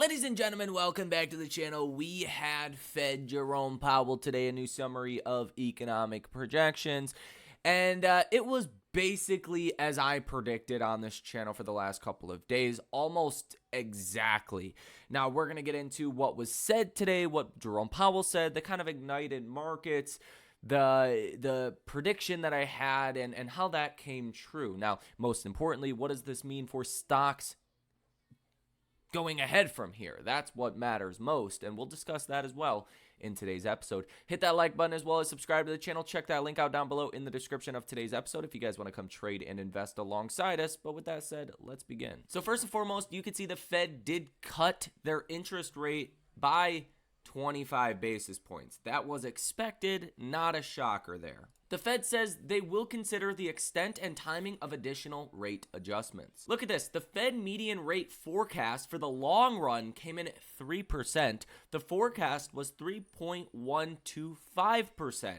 Ladies and gentlemen, welcome back to the channel. We had Fed Jerome Powell today, a new summary of economic projections, and it was basically as I predicted on this channel for the last couple of days, almost exactly. Now, we're going to get into what was said today, what Jerome Powell said, that kind of ignited markets, the prediction that I had, and how that came true. Now, most importantly, what does this mean for stocks going ahead from here? That's what matters most, and we'll discuss that as well in today's episode. Hit that like button as well as subscribe to the channel. Check that link out down below in the description of today's episode if you guys want to come trade and invest alongside us. But with that said, let's begin. So first and foremost, you can see the Fed did cut their interest rate by 25 basis points. That was expected, not a shocker there. The Fed says they will consider the extent and timing of additional rate adjustments. Look at this. The Fed median rate forecast for the long run came in at 3%. The forecast was 3.125%.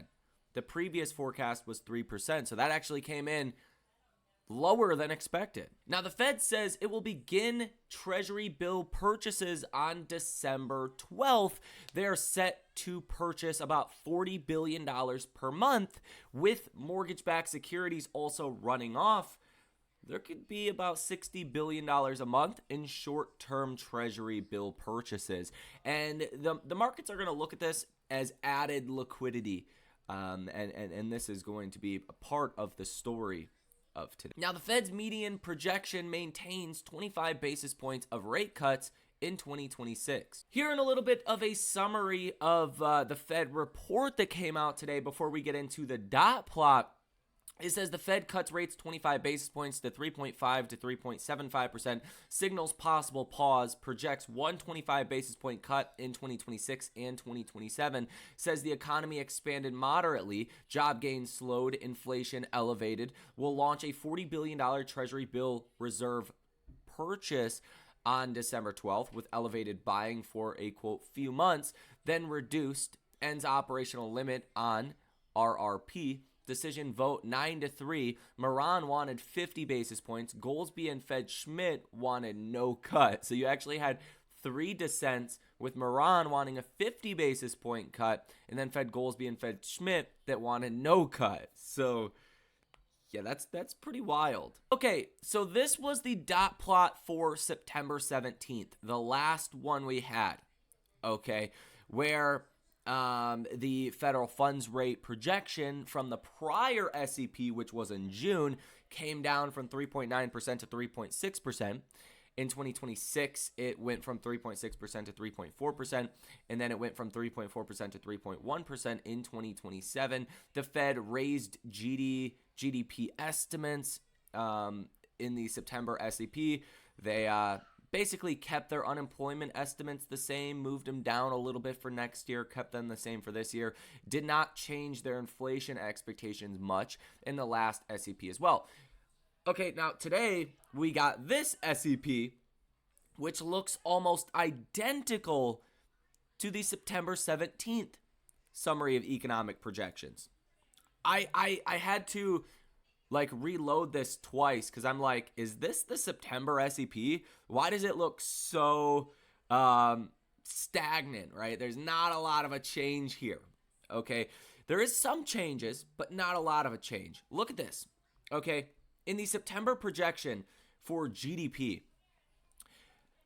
The previous forecast was 3%, so that actually came in lower than expected. Now, the Fed says it will begin Treasury bill purchases on December 12th. They are set to purchase about $40 billion per month, with mortgage-backed securities also running off. There could be about $60 billion a month in short-term Treasury bill purchases. And the markets are going to look at this as added liquidity, and this is going to be a part of the story of today. Now, the Fed's median projection maintains 25 basis points of rate cuts in 2026. Here in a little bit of a summary of the Fed report that came out today before we get into the dot plot. It says the Fed cuts rates 25 basis points to 3.5 to 3.75%, signals possible pause, projects 125 basis point cut in 2026 and 2027, says the economy expanded moderately, job gains slowed, inflation elevated, will launch a $40 billion Treasury bill reserve purchase on December 12th with elevated buying for a, quote, few months, then reduced, ends operational limit on RRP. Decision vote 9-3. Moran wanted 50 basis points. Goolsbee and Fed Schmidt wanted no cut. So you actually had three dissents, with Moran wanting a 50 basis point cut, and then Fed Goolsbee and Fed Schmidt that wanted no cut. So yeah, that's pretty wild. Okay, so this was the dot plot for September 17th, the last one we had. Okay, where the federal funds rate projection from the prior SEP, which was in June, came down from 3.9% to 3.6%. In 2026, it went from 3.6% to 3.4%, and then it went from 3.4% to 3.1% in 2027. The Fed raised GDP estimates in the September SEP. They basically kept their unemployment estimates the same, moved them down a little bit for next year, kept them the same for this year, did not change their inflation expectations much in the last SEP as well. Okay, now today we got this SEP, which looks almost identical to the September 17th summary of economic projections. I had to reload this twice because I'm like, is this the September SEP? Why does it look so stagnant, right? There's not a lot of a change here, okay? There is some changes, but not a lot of a change. Look at this, okay? In the September projection for GDP,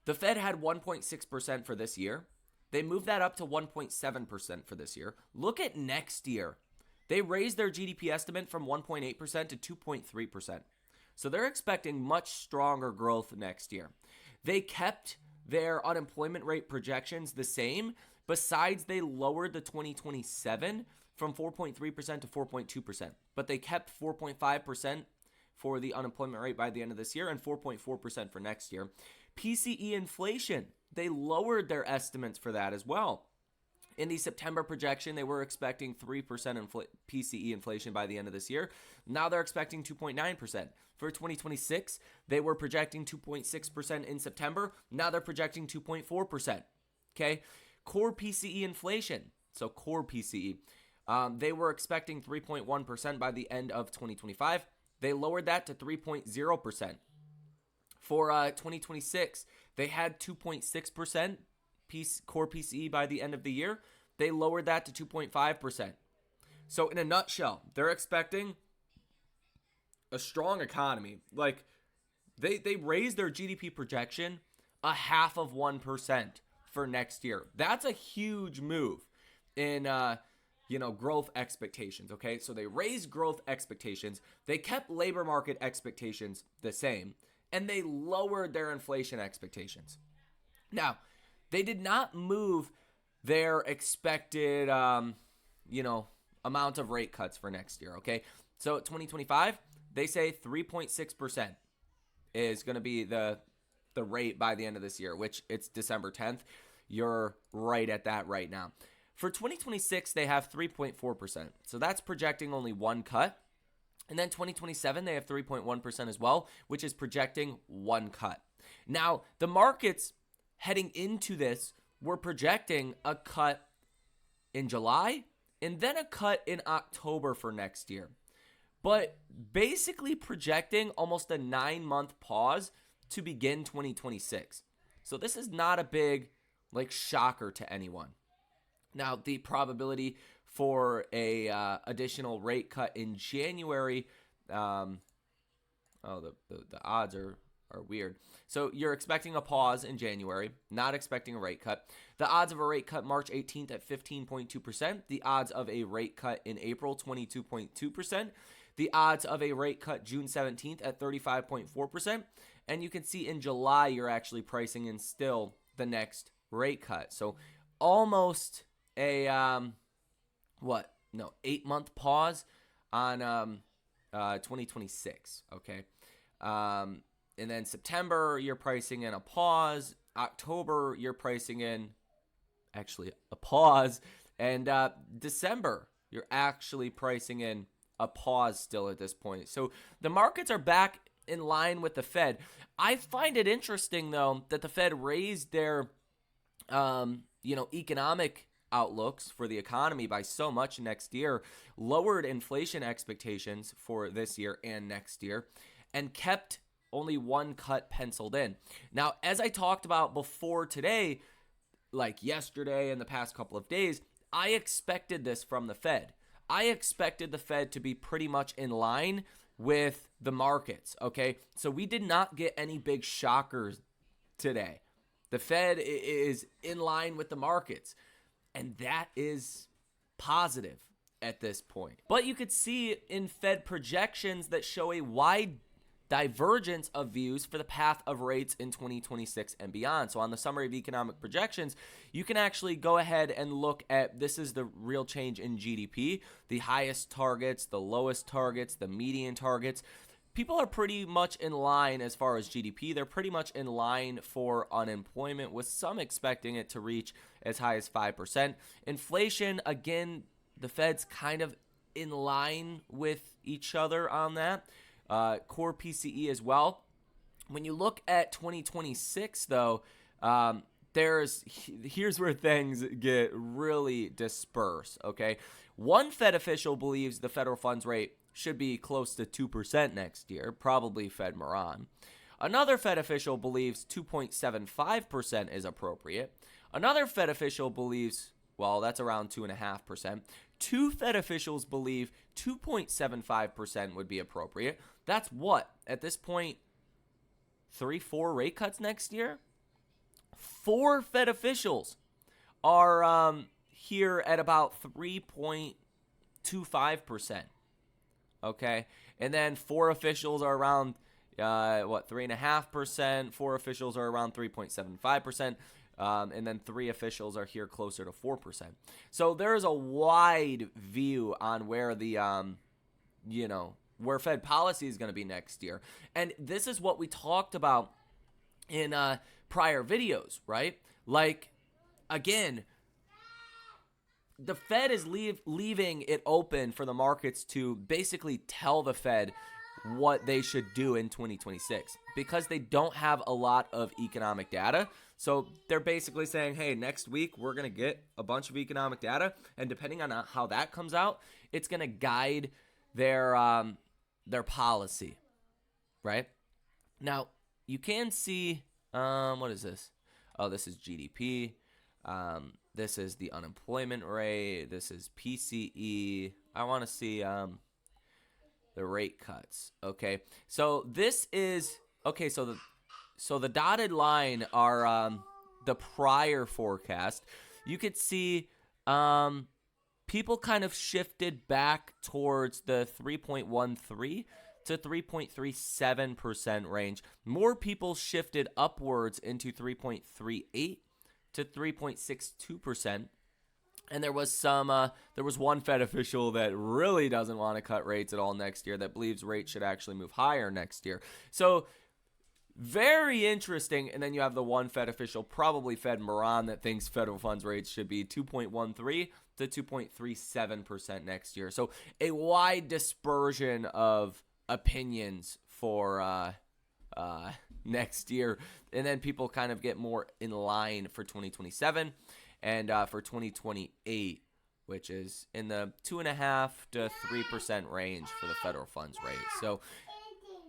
the Fed had 1.6% for this year. They moved that up to 1.7% for this year. Look at next year. They raised their GDP estimate from 1.8% to 2.3%. So they're expecting much stronger growth next year. They kept their unemployment rate projections the same. Besides, they lowered the 2027 from 4.3% to 4.2%. But they kept 4.5% for the unemployment rate by the end of this year and 4.4% for next year. PCE inflation, they lowered their estimates for that as well. In the September projection, they were expecting 3% PCE inflation by the end of this year. Now they're expecting 2.9%. For 2026, they were projecting 2.6% in September. Now they're projecting 2.4%. Okay? Core PCE inflation, so core PCE, they were expecting 3.1% by the end of 2025. They lowered that to 3.0%. For 2026, They had 2.6% core PCE by the end of the year. They lowered that to 2.5%. So in a nutshell, they're expecting a strong economy. Like they raised their GDP projection 0.5% for next year. That's a huge move in growth expectations. Okay, so they raised growth expectations. They kept labor market expectations the same, and they lowered their inflation expectations. Now, they did not move their expected amount of rate cuts for next year. Okay, so 2025, they say 3.6% is going to be the rate by the end of this year, which it's December 10th. You're right at that right now. For 2026, they have 3.4%. So that's projecting only one cut. And then 2027, they have 3.1% as well, which is projecting one cut. Now, the markets heading into this were projecting a cut in July and then a cut in October for next year. But basically projecting almost a 9-month pause to begin 2026. So this is not a big shocker to anyone. Now, the probability for a additional rate cut in January, the odds are weird. So you're expecting a pause in January, not expecting a rate cut. The odds of a rate cut March 18th at 15.2%. The odds of a rate cut in April, 22.2%. The odds of a rate cut June 17th at 35.4%. And you can see in July, you're actually pricing in still the next rate cut. So almost a 8-month pause on 2026. Okay. And then September, you're pricing in a pause. October, you're pricing in actually a pause. And December, you're actually pricing in a pause still at this point. So the markets are back in line with the Fed. I find it interesting, though, that the Fed raised their economic outlooks for the economy by so much next year, lowered inflation expectations for this year and next year, and kept only one cut penciled in. Now, as I talked about before today, like yesterday and the past couple of days, I expected this from the Fed. I expected the Fed to be pretty much in line with the markets, okay? So we did not get any big shockers today. The Fed is in line with the markets, and that is positive at this point. But you could see in Fed projections that show a wide divergence of views for the path of rates in 2026 and beyond. So on the summary of economic projections, you can actually go ahead and look at, this is the real change in GDP, the highest targets, the lowest targets, the median targets. People are pretty much in line as far as GDP. They're pretty much in line for unemployment, with some expecting it to reach as high as 5%. Inflation, again, the Fed's kind of in line with each other on that. Core PCE as well. When you look at 2026, though, here's where things get really dispersed, okay? One Fed official believes the federal funds rate should be close to 2% next year, probably Fed Moran. Another Fed official believes 2.75% is appropriate. Another Fed official believes, well, that's around 2.5%. Two Fed officials believe 2.75% would be appropriate. That's what, at this point, 3-4 rate cuts next year? 4 Fed officials are here at about 3.25%. Okay, and then 4 officials are around 3.5%. 4 officials are around 3.75%. And then 3 officials are here closer to 4%. So there's a wide view on where the, where Fed policy is going to be next year. And this is what we talked about in prior videos, right? Like, again, the Fed is leaving it open for the markets to basically tell the Fed what they should do in 2026 because they don't have a lot of economic data. So they're basically saying, hey, next week we're going to get a bunch of economic data, and depending on how that comes out, it's going to guide their policy, right? Now, you can see What is this? Oh, this is GDP. This is the unemployment rate. This is PCE. I want to see the rate cuts. Okay, so this is okay. So the dotted line are the prior forecast. You could see people kind of shifted back towards the 3.13 to 3.37% range. More people shifted upwards into 3.38 to 3.62%. And there was one Fed official that really doesn't want to cut rates at all next year, that believes rates should actually move higher next year. So very interesting. And then you have the one Fed official, probably Fed Moran, that thinks federal funds rates should be 2.13 to 2.37% next year. So a wide dispersion of opinions for next year. And then people kind of get more in line for 2027 and for 2028, which is in the 2.5% to 3% range for the federal funds rate. So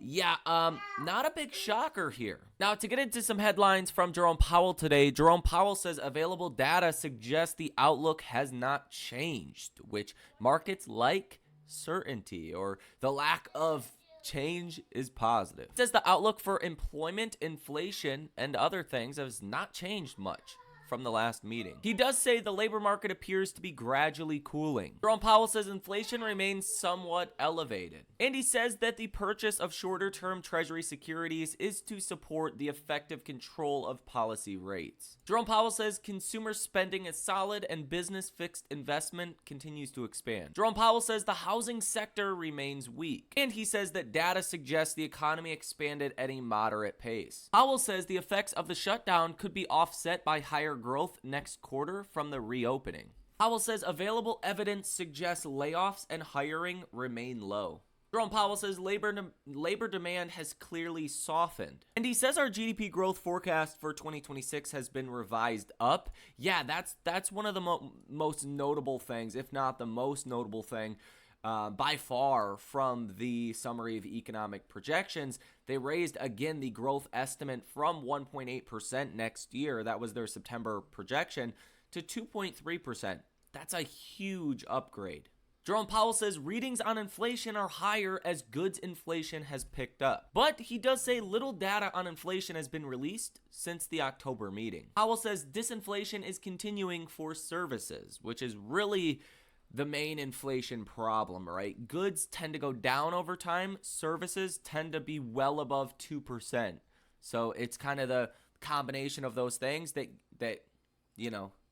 yeah, not a big shocker here. Now, to get into some headlines from Jerome Powell today, Jerome Powell says available data suggests the outlook has not changed, which markets like certainty, or the lack of change is positive. It says the outlook for employment, inflation, and other things has not changed much from the last meeting. He does say the labor market appears to be gradually cooling. Jerome Powell says inflation remains somewhat elevated. And he says that the purchase of shorter-term Treasury securities is to support the effective control of policy rates. Jerome Powell says consumer spending is solid and business fixed investment continues to expand. Jerome Powell says the housing sector remains weak. And he says that data suggests the economy expanded at a moderate pace. Powell says the effects of the shutdown could be offset by higher growth next quarter from the reopening. Powell says available evidence suggests layoffs and hiring remain low. Jerome Powell says labor demand has clearly softened. And he says our GDP growth forecast for 2026 has been revised up. Yeah, that's one of the most notable things, if not the most notable thing by far from the summary of economic projections. They raised again the growth estimate from 1.8% next year, that was their September projection, to 2.3%. That's a huge upgrade. Jerome Powell says readings on inflation are higher as goods inflation has picked up. But he does say little data on inflation has been released since the October meeting. Powell says disinflation is continuing for services, which is really the main inflation problem, right? Goods tend to go down over time. Services tend to be well above 2%. So it's kind of the combination of those things that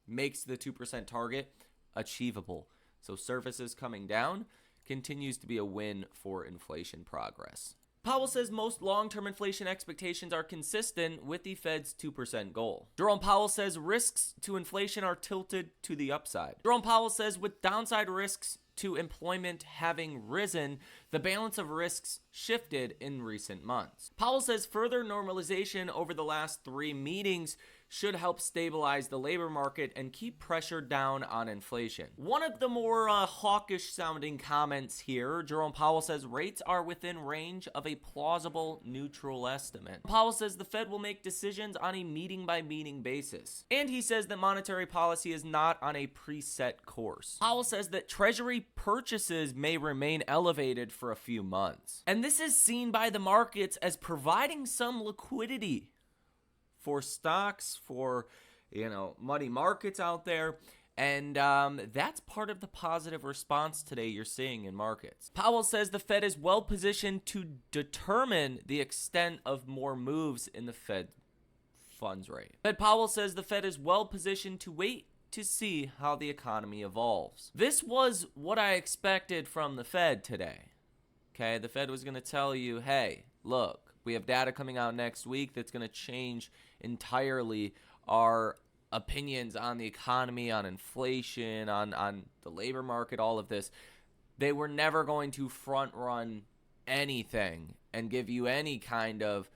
makes the 2% target achievable. So services coming down continues to be a win for inflation progress. Powell says most long-term inflation expectations are consistent with the Fed's 2% goal. Jerome Powell says risks to inflation are tilted to the upside. Jerome Powell says with downside risks to employment having risen, the balance of risks shifted in recent months. Powell says further normalization over the last 3 meetings should help stabilize the labor market and keep pressure down on inflation. One of the more hawkish sounding comments here, Jerome Powell says rates are within range of a plausible neutral estimate. Powell says the Fed will make decisions on a meeting by meeting basis. And he says that monetary policy is not on a preset course. Powell says that Treasury purchases may remain elevated for a few months. And this is seen by the markets as providing some liquidity for stocks, for money markets out there. And that's part of the positive response today you're seeing in markets. Powell says the Fed is well positioned to determine the extent of more moves in the Fed funds rate. Powell says the Fed is well positioned to wait to see how the economy evolves. This was what I expected from the Fed today. Okay, the Fed was going to tell you, hey, look, we have data coming out next week that's going to change entirely our opinions on the economy, on inflation, on the labor market, all of this. They were never going to front run anything and give you any kind of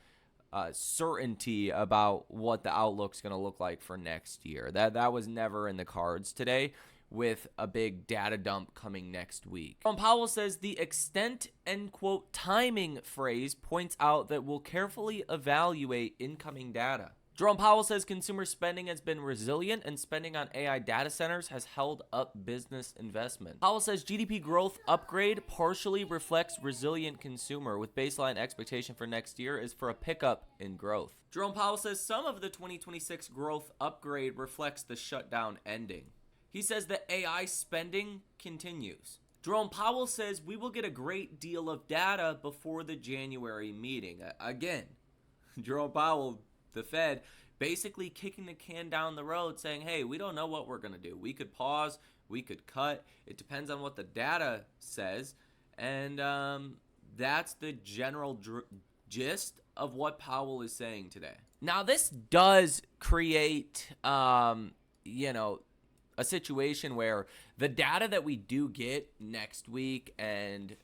certainty about what the outlook's going to look like for next year. That was never in the cards today. with a big data dump coming next week. Jerome Powell says the extent, end quote, timing phrase points out that we'll carefully evaluate incoming data. Jerome Powell says consumer spending has been resilient and spending on AI data centers has held up business investment. Powell says GDP growth upgrade partially reflects resilient consumer, with baseline expectation for next year is for a pickup in growth. Jerome Powell says some of the 2026 growth upgrade reflects the shutdown ending. He says that AI spending continues. Jerome Powell says we will get a great deal of data before the January meeting. Again, Jerome Powell, the Fed, basically kicking the can down the road, saying, hey, we don't know what we're going to do. We could pause, we could cut. It depends on what the data says. And that's the general gist of what Powell is saying today. Now, this does create, a situation where the data that we do get next week and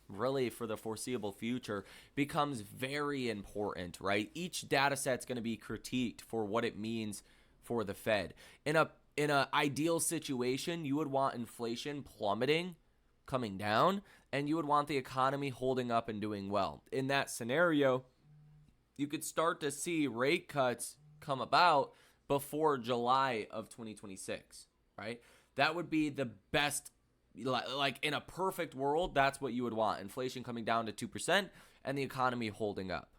really for the foreseeable future becomes very important, right? Each data set's going to be critiqued for what it means for the Fed. In a ideal situation, you would want inflation plummeting, coming down, and you would want the economy holding up and doing well. In that scenario, you could start to see rate cuts come about before July of 2026, right? That would be the best. Like in a perfect world, that's what you would want. Inflation coming down to 2% and the economy holding up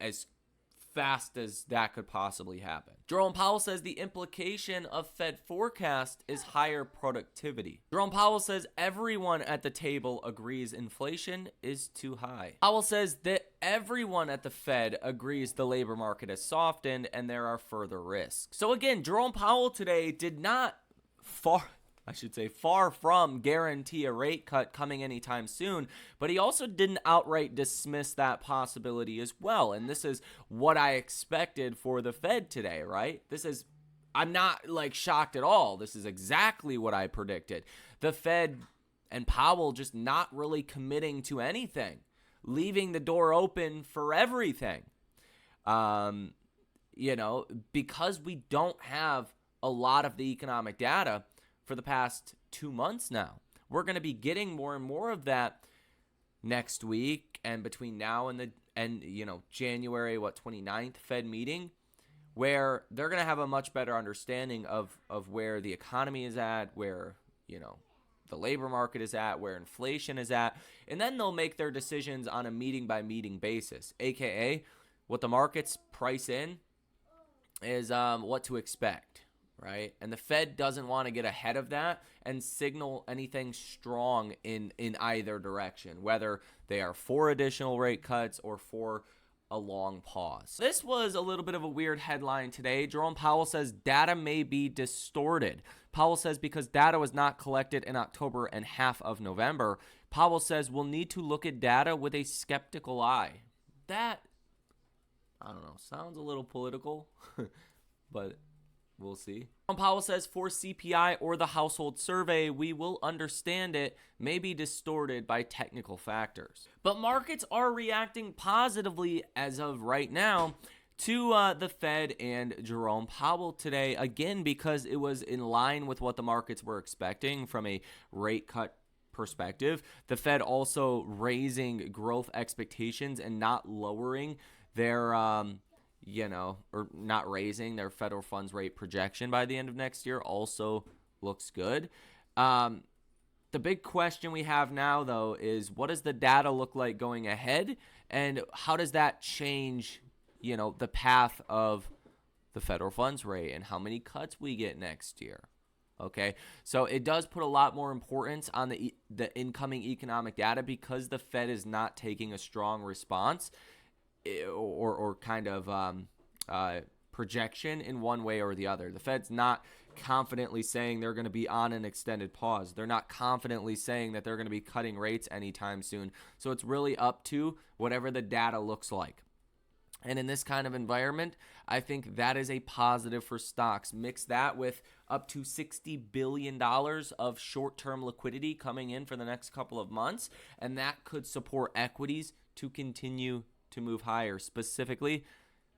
as fast as that could possibly happen. Jerome Powell says the implication of Fed forecast is higher productivity. Jerome Powell says everyone at the table agrees inflation is too high. Powell says that everyone at the Fed agrees the labor market has softened and there are further risks. So again, Jerome Powell today did not far from guarantee a rate cut coming anytime soon, but he also didn't outright dismiss that possibility as well. And this is what I expected for the Fed today, right? I'm not shocked at all. This is exactly what I predicted. The Fed and Powell just not really committing to anything, leaving the door open for everything. Because we don't have a lot of the economic data for the past 2 months now. We're going to be getting more and more of that next week and between now and January 29th Fed meeting, where they're going to have a much better understanding of where the economy is at, where the labor market is at, where inflation is at, and then they'll make their decisions on a meeting by meeting basis, aka what the markets price in is what to expect. Right? And the Fed doesn't want to get ahead of that and signal anything strong in either direction, whether they are for additional rate cuts or for a long pause. This was a little bit of a weird headline today. Jerome Powell says data may be distorted. Powell says because data was not collected in October and half of November, Powell says we'll need to look at data with a skeptical eye. That, I don't know, sounds a little political, but we'll see. Powell says for CPI or the household survey, we will understand it may be distorted by technical factors. But markets are reacting positively as of right now to the Fed and Jerome Powell today, again, because it was in line with what the markets were expecting from a rate cut perspective. The Fed also raising growth expectations and not lowering their or not raising their federal funds rate projection by the end of next year also looks good. The big question we have now, though, is what does the data look like going ahead, and how does that change, the path of the federal funds rate and how many cuts we get next year? Okay, so it does put a lot more importance on the incoming economic data because the Fed is not taking a strong response or kind of projection in one way or the other. The Fed's not confidently saying they're going to be on an extended pause. They're not confidently saying that they're going to be cutting rates anytime soon. So it's really up to whatever the data looks like. And in this kind of environment, I think that is a positive for stocks. Mix that with up to $60 billion of short-term liquidity coming in for the next couple of months, and that could support equities to continue to move higher. Specifically,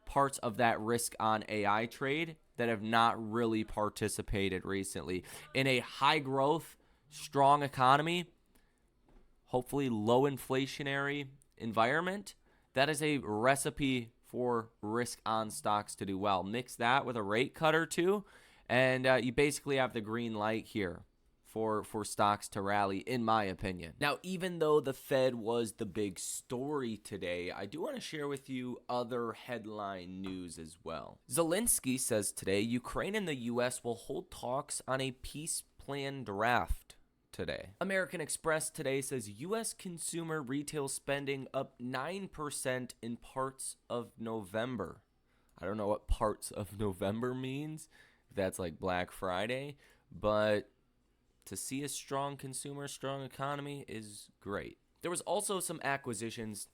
parts of that risk on AI trade that have not really participated recently. In a high growth, strong economy, hopefully low inflationary environment, that is a recipe for risk on stocks to do well. Mix that with a rate cut or two, and you basically have the green light here for stocks to rally, in my opinion. Now, even though the Fed was the big story today, I do want to share with you other headline news as well. Zelensky says today Ukraine and the U.S. will hold talks on a peace plan draft today. American Express today says U.S. consumer retail spending up 9% in parts of November. I don't know what parts of November means, if that's like Black Friday, but to see a strong consumer, strong economy is great. There was also some accusations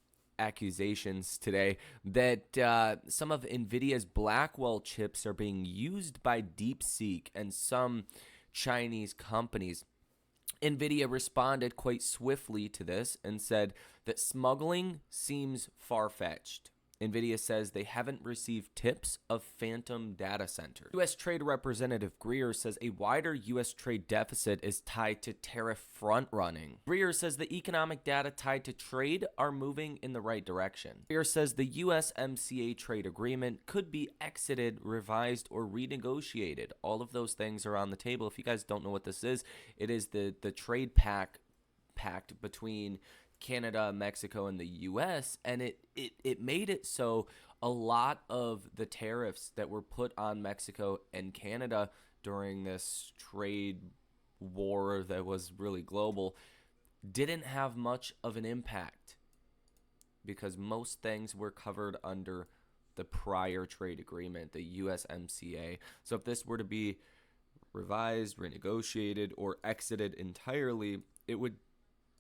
today that some of NVIDIA's Blackwell chips are being used by DeepSeek and some Chinese companies. NVIDIA responded quite swiftly to this and said that smuggling seems far-fetched. NVIDIA says they haven't received tips of phantom data centers. U.S. Trade Representative Greer says a wider U.S. trade deficit is tied to tariff front-running. Greer says the economic data tied to trade are moving in the right direction. Greer says the USMCA trade agreement could be exited, revised, or renegotiated. All of those things are on the table. If you guys don't know what this is, it is the trade pact between Canada, Mexico, and the U.S., and it made it so a lot of the tariffs that were put on Mexico and Canada during this trade war that was really global didn't have much of an impact because most things were covered under the prior trade agreement, the USMCA. So if this were to be revised, renegotiated, or exited entirely, it would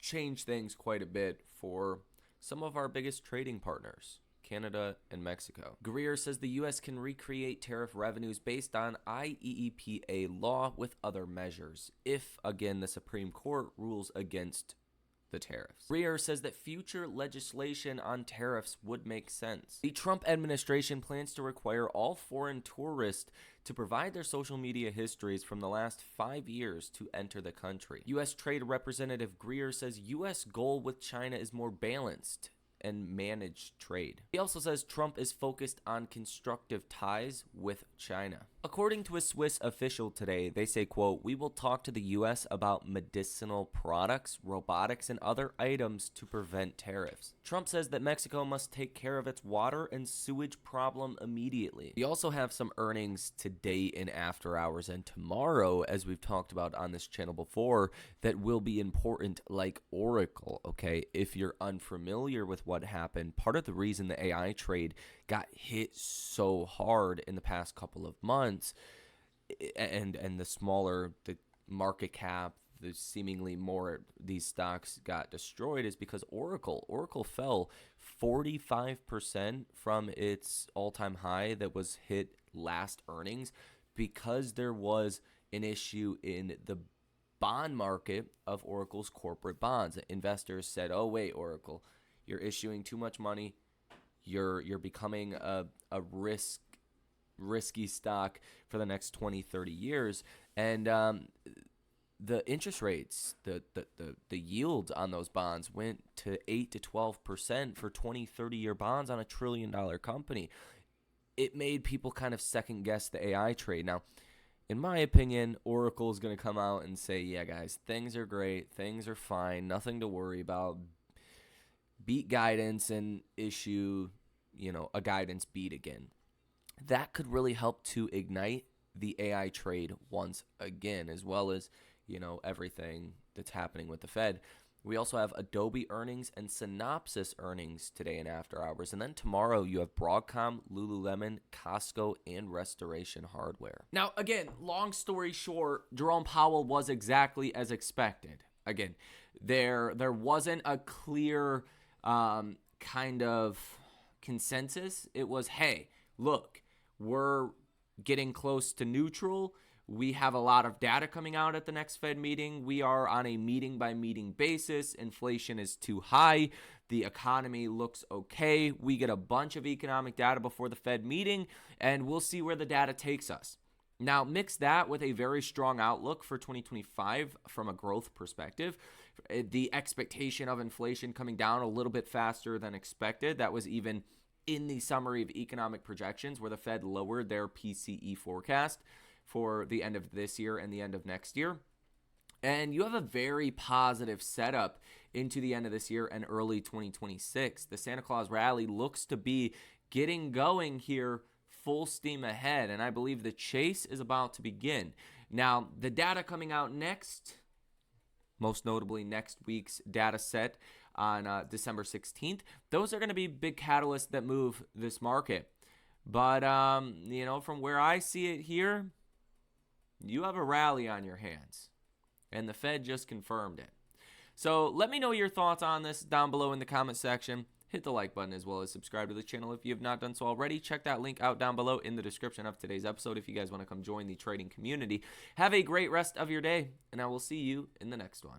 change things quite a bit for some of our biggest trading partners, Canada and Mexico. Greer says the U.S. can recreate tariff revenues based on IEEPA law with other measures if, again, the Supreme Court rules against the tariffs. Greer says that future legislation on tariffs would make sense. The Trump administration plans to require all foreign tourists to provide their social media histories from the last 5 years to enter the country. U.S. Trade Representative Greer says U.S. goal with China is more balanced and managed trade. He also says Trump is focused on constructive ties with China. According to a Swiss official today, they say, quote, "We will talk to the U.S. about medicinal products, robotics, and other items to prevent tariffs." Trump says that Mexico must take care of its water and sewage problem immediately. We also have some earnings today in after hours and tomorrow, as we've talked about on this channel before, that will be important, like Oracle, okay? If you're unfamiliar with what happened, part of the reason the AI trade got hit so hard in the past couple of months, and the smaller the market cap, the seemingly more these stocks got destroyed, is because Oracle fell 45% from its all-time high that was hit last earnings because there was an issue in the bond market of Oracle's corporate bonds. Investors said, "Oh wait, Oracle, you're issuing too much money. You're becoming a risky stock for the next 20, 30 years." And the interest rates, the yield on those bonds went to 8 to 12% for 20, 30-year bonds on a $1 trillion company. It made people kind of second guess the AI trade. Now, in my opinion, Oracle is going to come out and say, "Yeah, guys, things are great. Things are fine. Nothing to worry about. Beat guidance and issue, a guidance beat again." That could really help to ignite the AI trade once again, as well as, everything that's happening with the Fed. We also have Adobe earnings and Synopsys earnings today in after hours. And then tomorrow you have Broadcom, Lululemon, Costco, and Restoration Hardware. Now, again, long story short, Jerome Powell was exactly as expected. Again, there wasn't a clear kind of consensus. It was, hey, look, we're getting close to neutral. We have a lot of data coming out at the next Fed meeting. We are on a meeting-by-meeting basis. Inflation is too high. The economy looks okay. We get a bunch of economic data before the Fed meeting, and we'll see where the data takes us. Now, mix that with a very strong outlook for 2025 from a growth perspective. The expectation of inflation coming down a little bit faster than expected. That was even in the summary of economic projections where the Fed lowered their PCE forecast for the end of this year and the end of next year. And you have a very positive setup into the end of this year and early 2026. The Santa Claus rally looks to be getting going here full steam ahead, and I believe the chase is about to begin. Now, the data coming out next, most notably next week's data set on December 16th, those are going to be big catalysts that move this market. But, from where I see it here, you have a rally on your hands, and the Fed just confirmed it. So let me know your thoughts on this down below in the comment section. Hit the like button as well as subscribe to the channel if you have not done so already. Check that link out down below in the description of today's episode if you guys want to come join the trading community. Have a great rest of your day, and I will see you in the next one.